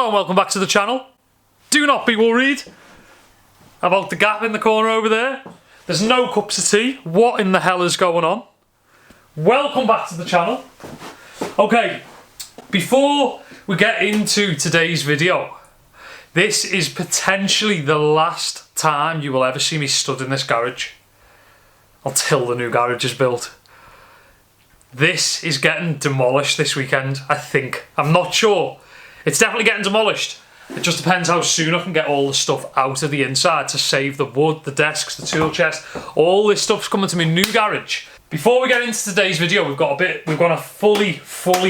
Hello and welcome back to the channel. Do not be worried about the gap in the corner over there. There's no cups of tea. What in the hell is going on? Welcome back to the channel. Okay, before we get into today's video, this is potentially the last time you will ever see me stood in this garage until the new garage is built. This is getting demolished this weekend, I think. I'm not sure. It's definitely getting demolished. It just depends how soon I can get all the stuff out of the inside to save the wood, the desks, the tool chest. All this stuff's coming to my new garage. Before we get into today's video, we're gonna fully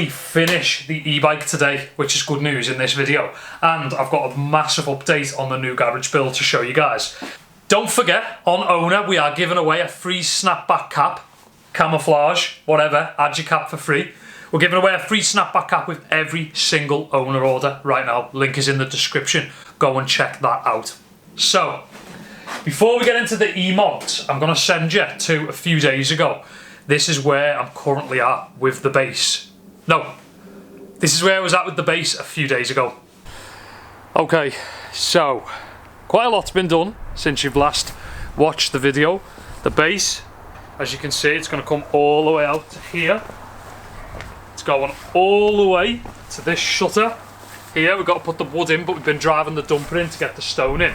finish the e-bike today, which is good news in this video. And I've got a massive update on the new garage build to show you guys. Don't forget, on OWNA, we are giving away a free snapback cap, camouflage, whatever, add your cap for free. We're giving away a free snapback cap with every single OWNA order right now. Link is in the description. Go and check that out. So, before we get into the e-mods, I'm going to send you to a few days ago. This is where I'm currently at with the base. No, this is where I was at with the base a few days ago. Okay, so, quite a lot's been done since you've last watched the video. The base, as you can see, it's going to come all the way out to here. It's going all the way to this shutter here. We've got to put the wood in, but we've been driving the dumper in to get the stone in.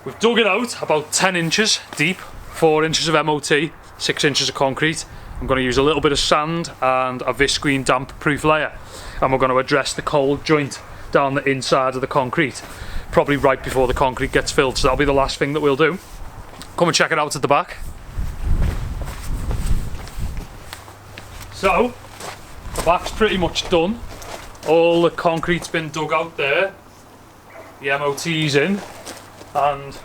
We've dug it out about 10 inches deep, 4 inches of MOT, 6 inches of concrete. I'm going to use a little bit of sand and a visqueen damp proof layer, and we're going to address the cold joint down the inside of the concrete, probably right before the concrete gets filled. So that'll be the last thing that we'll do. Come and check it out at the back. So the back's pretty much done. All the concrete's been dug out there. The MOT's in, and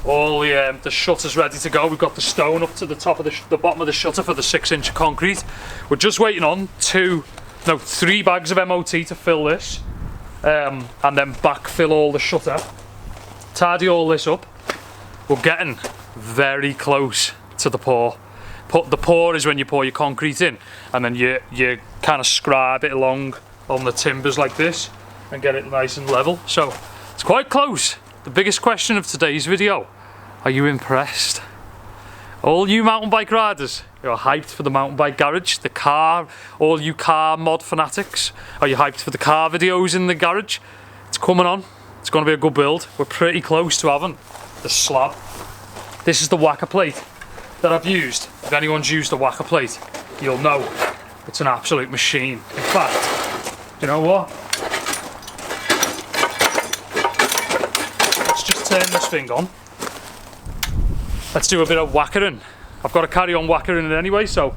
all the shutter's ready to go. We've got the stone up to the top of the bottom of the shutter for the 6-inch concrete. We're just waiting on 3 bags of MOT to fill this, and then backfill all the shutter. Tidy all this up. We're getting very close to the pour. The pour is when you pour your concrete in, and then you kind of scribe it along on the timbers like this and get it nice and level. So it's quite close. The biggest question of today's video: are you impressed? All you mountain bike riders, you're hyped for the mountain bike garage, the car, all you car mod fanatics, are you hyped for the car videos in the garage? It's coming on. It's going to be a good build. We're pretty close to having the slab. This is the whacker plate that I've used. If anyone's used a whacker plate, you'll know it's an absolute machine. In fact, you know what? Let's just turn this thing on. Let's do a bit of whackering. I've got to carry on whackering it anyway, so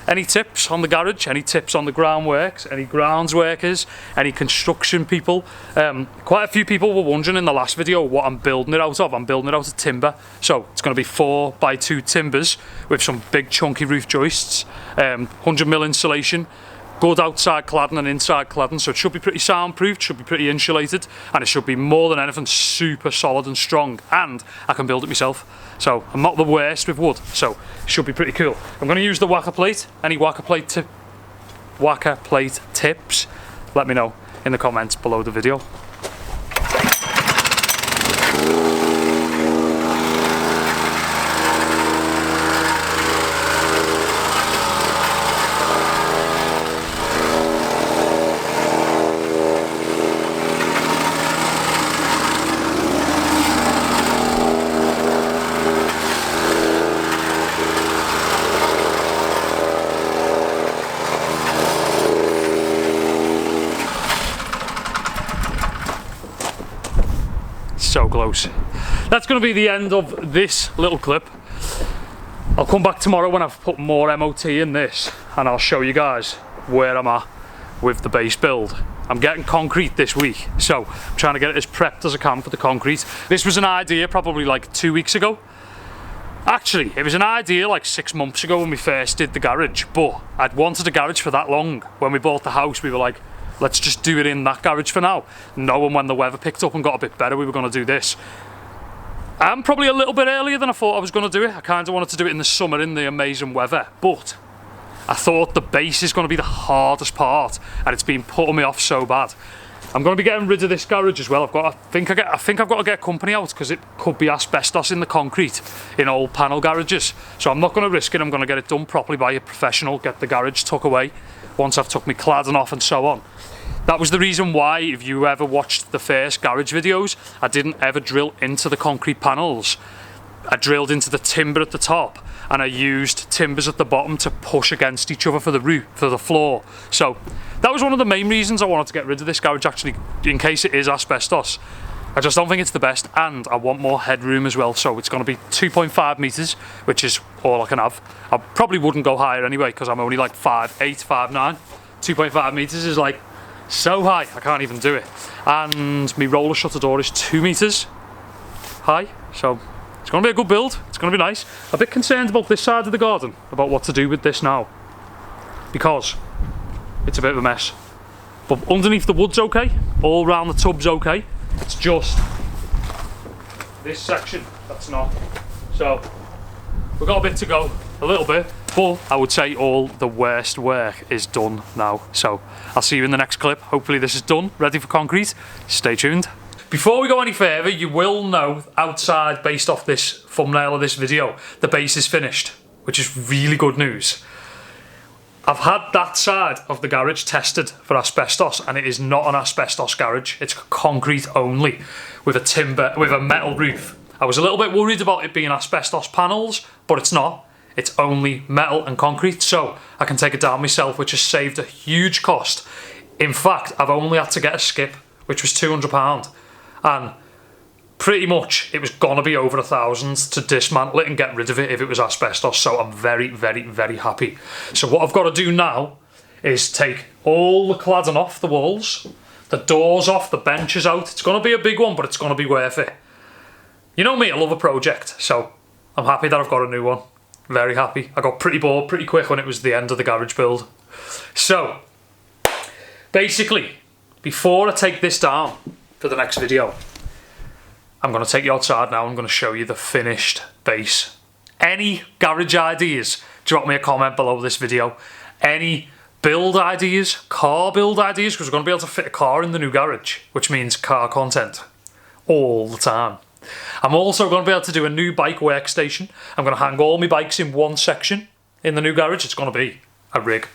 any tips on the garage, any tips on the groundworks, any grounds workers, any construction people. Quite a few people were wondering in the last video what I'm building it out of. I'm building it out of timber, so it's going to be 4x2 timbers with some big chunky roof joists, 100mm insulation, good outside cladding and inside cladding, so it should be pretty soundproof, should be pretty insulated, and it should be more than anything super solid and strong, and I can build it myself. So I'm not the worst with wood, so it should be pretty cool. I'm going to use the whacker plate. Any whacker plate tips, let me know in the comments below the video. So close. That's going to be the end of this little clip. I'll come back tomorrow when I've put more MOT in this, and I'll show you guys where I'm at with the base build. I'm getting concrete this week, so I'm trying to get it as prepped as I can for the concrete. This was an idea probably like 2 weeks ago. Actually, it was an idea like 6 months ago when we first did the garage, but I'd wanted a garage for that long. When we bought the house, we were like, let's just do it in that garage for now. Knowing when the weather picked up and got a bit better, we were going to do this. I'm probably a little bit earlier than I thought I was going to do it. I kind of wanted to do it in the summer in the amazing weather, but I thought the base is going to be the hardest part, and it's been putting me off so bad. I'm going to be getting rid of this garage as well. I think I've got to get company out because it could be asbestos in the concrete in old panel garages. So I'm not going to risk it. I'm going to get it done properly by a professional, get the garage tucked away once I've took my cladding off and so on. That was the reason why, if you ever watched the first garage videos, I didn't ever drill into the concrete panels. I drilled into the timber at the top, and I used timbers at the bottom to push against each other for the roof, for the floor. So that was one of the main reasons I wanted to get rid of this garage, actually, in case it is asbestos. I just don't think it's the best, and I want more headroom as well. So it's going to be 2.5 meters, which is all I can have. I probably wouldn't go higher anyway, because I'm only like 5'8", 5'9". 2.5 meters is like so high, I can't even do it. And my roller shutter door is 2 meters high, so it's going to be a good build. It's going to be nice. A bit concerned about this side of the garden, about what to do with this now, because it's a bit of a mess. But underneath the wood's okay, all round the tub's okay. It's just this section that's not. So we've got a bit to go, a little bit, but I would say all the worst work is done now. So I'll see you in the next clip. Hopefully this is done, ready for concrete. Stay tuned. Before we go any further, you will know outside, based off this thumbnail of this video, the base is finished, which is really good news. I've had that side of the garage tested for asbestos, and it is not an asbestos garage. It's concrete only, with a metal roof. I was a little bit worried about it being asbestos panels, but it's not. It's only metal and concrete, so I can take it down myself, which has saved a huge cost. In fact, I've only had to get a skip, which was £200, and pretty much it was gonna be over £1,000 to dismantle it and get rid of it if it was asbestos. So I'm very, very, very happy. So what I've got to do now is take all the cladding off the walls, the doors off, the benches out. It's gonna be a big one, but it's gonna be worth it. You know me, I love a project, so I'm happy that I've got a new one. Very happy. I got pretty bored pretty quick when it was the end of the garage build. So basically, before I take this down for the next video, I'm going to take you outside now. I'm going to show you the finished base. Any garage ideas, drop me a comment below this video. Any build ideas, car build ideas, because we're going to be able to fit a car in the new garage, which means car content all the time. I'm also going to be able to do a new bike workstation. I'm going to hang all my bikes in one section in the new garage. It's going to be a rig,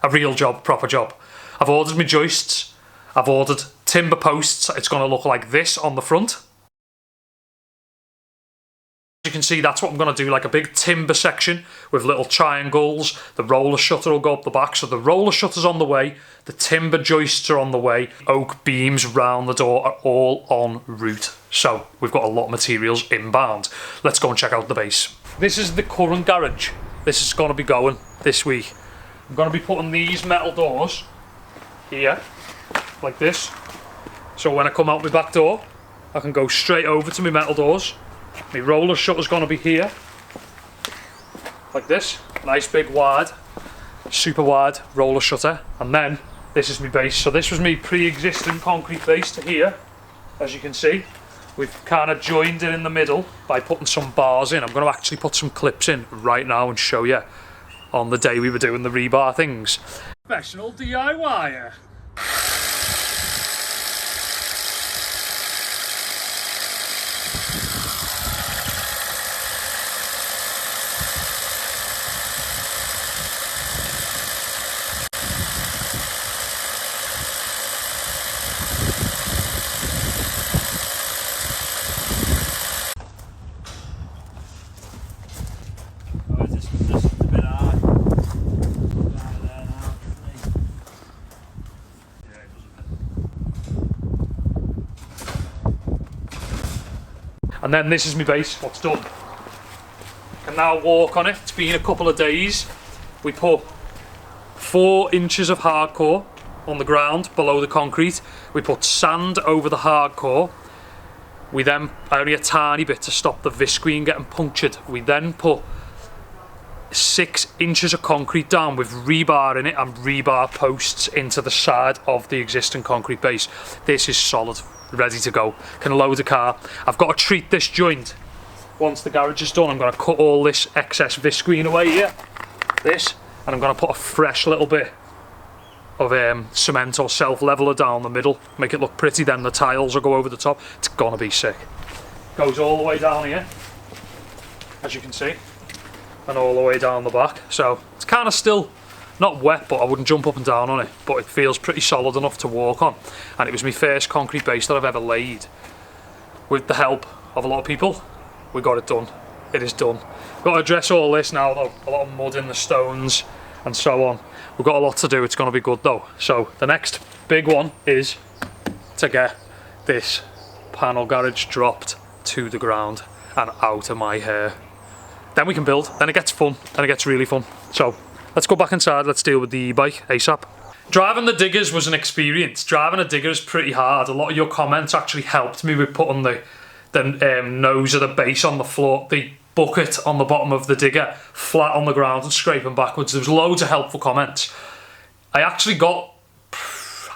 a real job, proper job. I've ordered my joists. I've ordered timber posts. It's going to look like this on the front. As you can see, that's what I'm going to do, like a big timber section with little triangles. The roller shutter will go up the back, so the roller shutter's on the way, the timber joists are on the way, oak beams round the door are all en route. So we've got a lot of materials inbound. Let's go and check out the base. This is the current garage. This is going to be going this week. I'm going to be putting these metal doors here, like this. So when I come out my back door, I can go straight over to my metal doors. My roller shutter's going to be here, like this. Nice big wide, super wide roller shutter. And then this is my base. So this was my pre-existing concrete base to here. As you can see, we've kind of joined it in the middle by putting some bars in. I'm going to actually put some clips in right now and show you on the day we were doing the rebar things. Professional DIYer. And then this is my base, what's done. I can now walk on it. It's been a couple of days. We put 4 inches of hardcore on the ground below the concrete. We put sand over the hardcore. We then, only a tiny bit to stop the visqueen getting punctured. We then put 6 inches of concrete down with rebar in it and rebar posts into the side of the existing concrete base. This is solid, ready to go. Can load a car. I've got to treat this joint. Once the garage is done, I'm going to cut all this excess visqueen away here, this, and I'm going to put a fresh little bit cement or self-leveler down the middle, make it look pretty, then the tiles will go over the top. It's gonna be sick. Goes all the way down here, as you can see, and all the way down the back. So it's kind of still not wet, but I wouldn't jump up and down on it, but it feels pretty solid enough to walk on. And it was my first concrete base that I've ever laid. With the help of a lot of people, we got it done. It is done. Got to address all this now though, a lot of mud in the stones and so on. We've got a lot to do, it's going to be good though. So the next big one is to get this panel garage dropped to the ground and out of my hair. Then we can build, then it gets fun, then it gets really fun. So let's go back inside, let's deal with the e-bike ASAP. Driving the diggers was an experience. Driving a digger is pretty hard. A lot of your comments actually helped me with putting the nose of the base on the floor, the bucket on the bottom of the digger flat on the ground and scraping backwards. There was loads of helpful comments. I actually got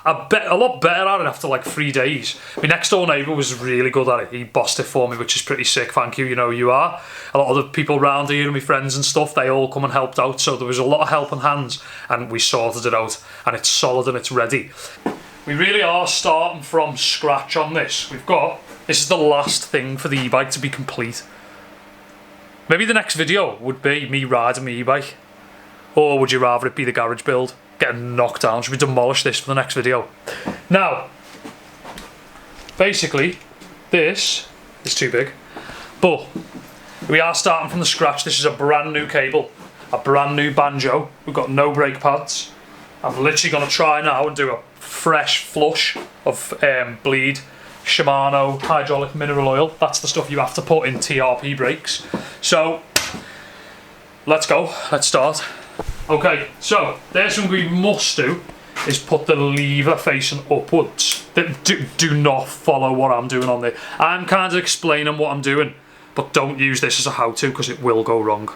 a lot better at it after like 3 days. My next door neighbour was really good at it. He bossed it for me, which is pretty sick. Thank you, you know who you are. A lot of the people around here, my friends and stuff, they all come and helped out. So there was a lot of helping hands and we sorted it out and it's solid and it's ready. We really are starting from scratch on this. This is the last thing for the e-bike to be complete. Maybe the next video would be me riding my e-bike. Or would you rather it be the garage build? Getting knocked down. Should we demolish this for the next video? Now, basically, this is too big. But we are starting from the scratch. This is a brand new cable. A brand new banjo. We've got no brake pads. I'm literally going to try now and do a fresh flush of bleed Shimano hydraulic mineral oil. That's the stuff you have to put in TRP brakes. So let's go, let's start. Okay, so there's something we must do is put the lever facing upwards. Do not follow what I'm doing on there. I'm kind of explaining what I'm doing, but don't use this as a how-to because it will go wrong.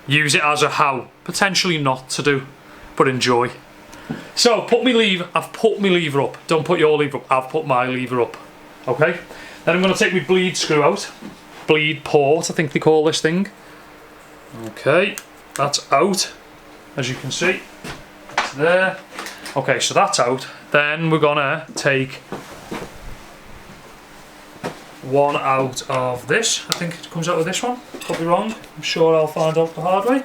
Use it as a how, potentially not to do, but enjoy. So I've put my lever up. Don't put your lever up, I've put my lever up. Okay, then I'm going to take my bleed screw out. Bleed port, I think they call this thing. Okay, that's out, as you can see. It's there. Okay, so that's out. Then we're gonna take one out of this. I think it comes out of this one. Could be wrong. I'm sure I'll find out the hard way.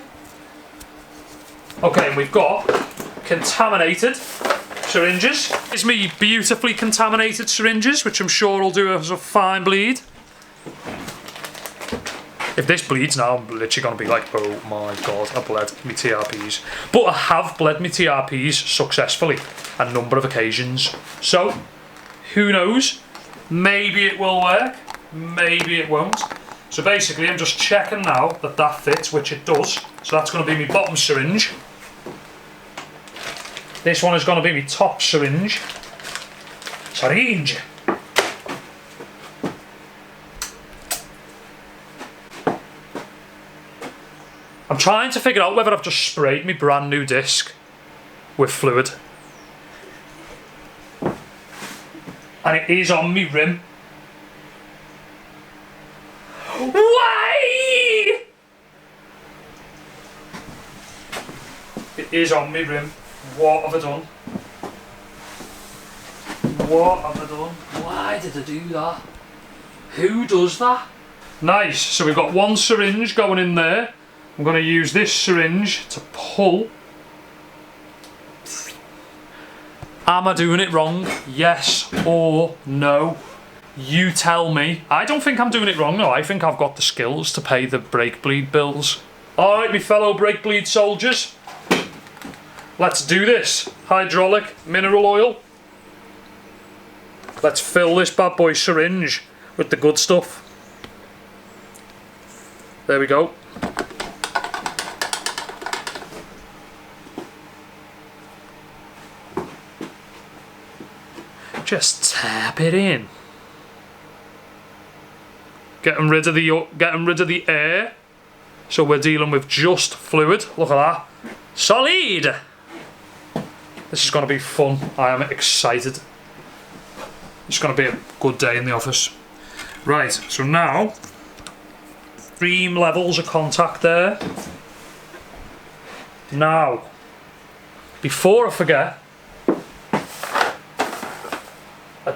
Okay, and we've got contaminated syringes. It's me beautifully contaminated syringes, which I'm sure will do as a fine bleed. If this bleeds now, I'm literally going to be like, oh my god, I bled my TRPs. But I have bled my TRPs successfully on a number of occasions. So, who knows? Maybe it will work, maybe it won't. So basically, I'm just checking now that that fits, which it does. So that's going to be my bottom syringe. This one is going to be my top syringe. Syringe! I'm trying to figure out whether I've just sprayed my brand new disc with fluid. And it is on me rim. Why? It is on me rim. What have I done? What have I done? Why did I do that? Who does that? Nice, so we've got one syringe going in there. I'm going to use this syringe to pull. Am I doing it wrong? Yes or no? You tell me. I don't think I'm doing it wrong, no. I think I've got the skills to pay the brake bleed bills. Alright, me fellow brake bleed soldiers. Let's do this. Hydraulic mineral oil. Let's fill this bad boy syringe with the good stuff. There we go. Just tap it in. Getting rid of the air. So we're dealing with just fluid. Look at that. Solid! This is going to be fun. I am excited. It's going to be a good day in the office. Right, so now 3 levels of contact there. Now before I forget, I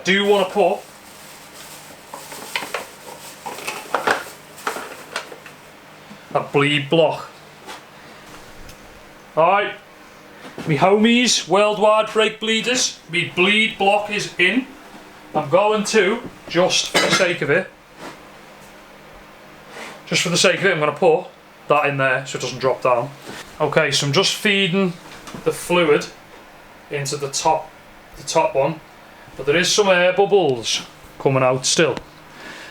do want to put a bleed block. Alright, me homies, worldwide brake bleeders, me bleed block is in. I'm going to, just for the sake of it, I'm going to put that in there so it doesn't drop down. Okay, so I'm just feeding the fluid into the top one, but there is some air bubbles coming out still.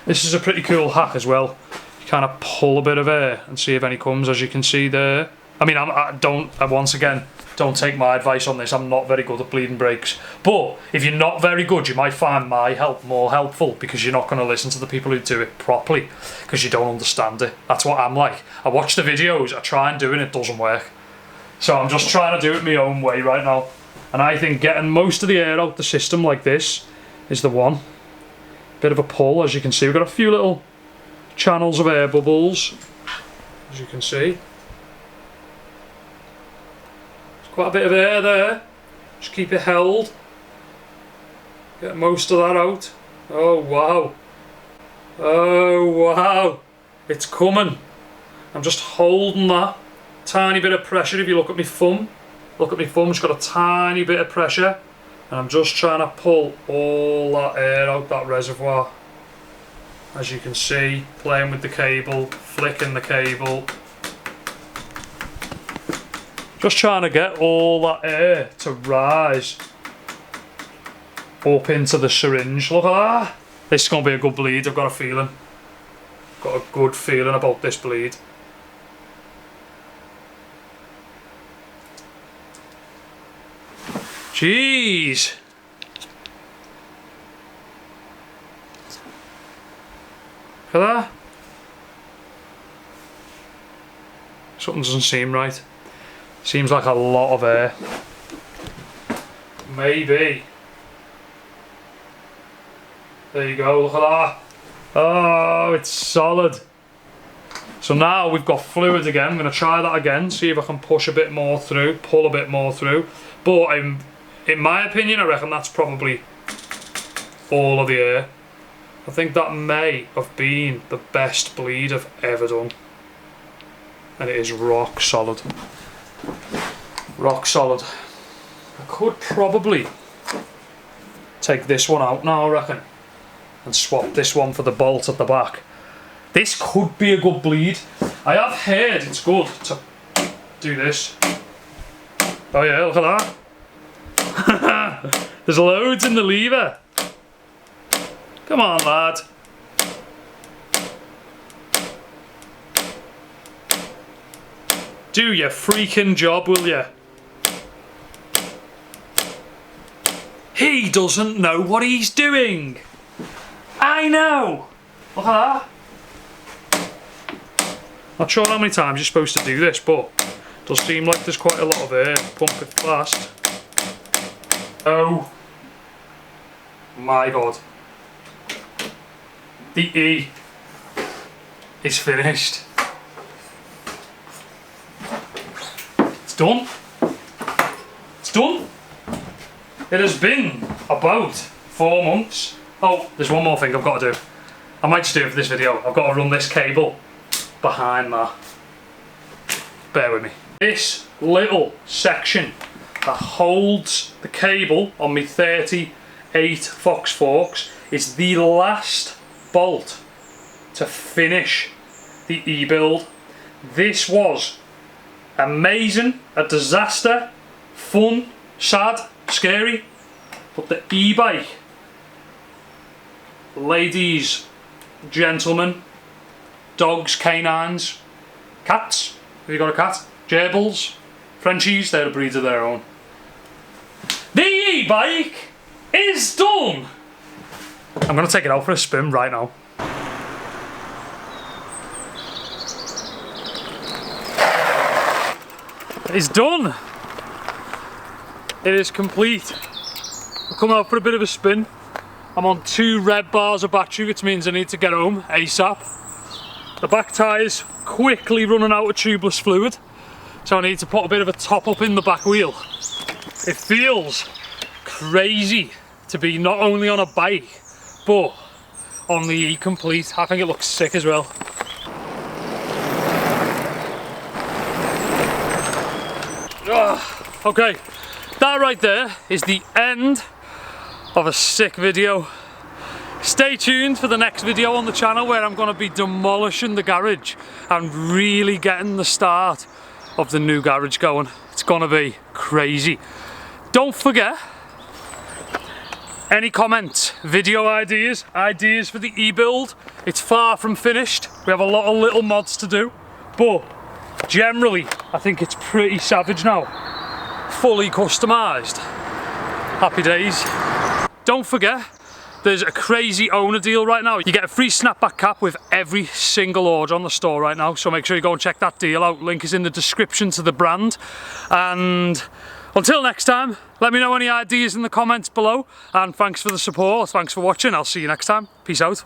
This is a pretty cool hack as well. You kind of pull a bit of air and see if any comes, as you can see there. I mean, once again, don't take my advice on this. I'm not very good at bleeding brakes. But if you're not very good, you might find my help more helpful, because you're not going to listen to the people who do it properly because you don't understand it. That's what I'm like. I watch the videos, I try and do it, it doesn't work. So I'm just trying to do it my own way right now. And I think getting most of the air out the system like this is the one. Bit of a pull, as you can see. We've got a few little channels of air bubbles, as you can see. Quite a bit of air there. Just keep it held. Get most of that out. Oh wow. Oh wow. It's coming. I'm just holding that. Tiny bit of pressure. If you look at my thumb. Look at my thumb, it's got a tiny bit of pressure. And I'm just trying to pull all that air out that reservoir. As you can see, playing with the cable, flicking the cable. Just trying to get all that air to rise up into the syringe. Look at that. This is going to be a good bleed, I've got a feeling. Got a good feeling about this bleed. Jeez. Look at that. Something doesn't seem right. Seems like a lot of air. Maybe. There you go, look at that. Oh, it's solid. So now we've got fluid again. I'm going to try that again, see if I can push a bit more through, pull a bit more through. But in my opinion, I reckon that's probably all of the air. I think that may have been the best bleed I've ever done. And it is rock solid. Rock solid. I could probably take this one out now, I reckon, and swap this one for the bolt at the back. This could be a good bleed. I have heard it's good to do this. Oh yeah, look at that. There's loads in the lever. Come on, lad. Do your freaking job, will you? He doesn't know what he's doing. I know. Look at that. Not sure how many times you're supposed to do this, but it does seem like there's quite a lot of air pumping fast. Oh my god. The E is finished. It's done. It's done. It has been about 4 months. Oh, there's one more thing I've got to do. I might just do it for this video. I've got to run this cable behind that. Bear with me. This little section that holds the cable on my 38 Fox forks is the last bolt to finish the E-build. This was amazing, a disaster, fun, sad, scary, but the e-bike, ladies, gentlemen, dogs, canines, cats, have you got a cat? Gerbils, Frenchies, they're a breed of their own. The e-bike is done! I'm going to take it out for a spin right now. It's done! It is complete. We're coming out for a bit of a spin. I'm on 2 red bars of battery, which means I need to get home ASAP. The back tyre's quickly running out of tubeless fluid, So I need to put a bit of a top up in the back wheel. It feels crazy to be not only on a bike, but on the E-Complete. I think it looks sick as well. Okay, that right there is the end of a sick video. Stay tuned for the next video on the channel where I'm going to be demolishing the garage and really getting the start of the new garage going. It's going to be crazy. Don't forget, any comments, video ideas for the e-build. It's far from finished. We have a lot of little mods to do, but generally I think it's pretty savage now. Fully customised. Happy days. Don't forget, there's a crazy OWNA deal right now. You get a free snapback cap with every single order on the store right now, so make sure you go and check that deal out. Link is in the description to the brand. And until next time, let me know any ideas in the comments below, and thanks for the support, thanks for watching. I'll see you next time. Peace out.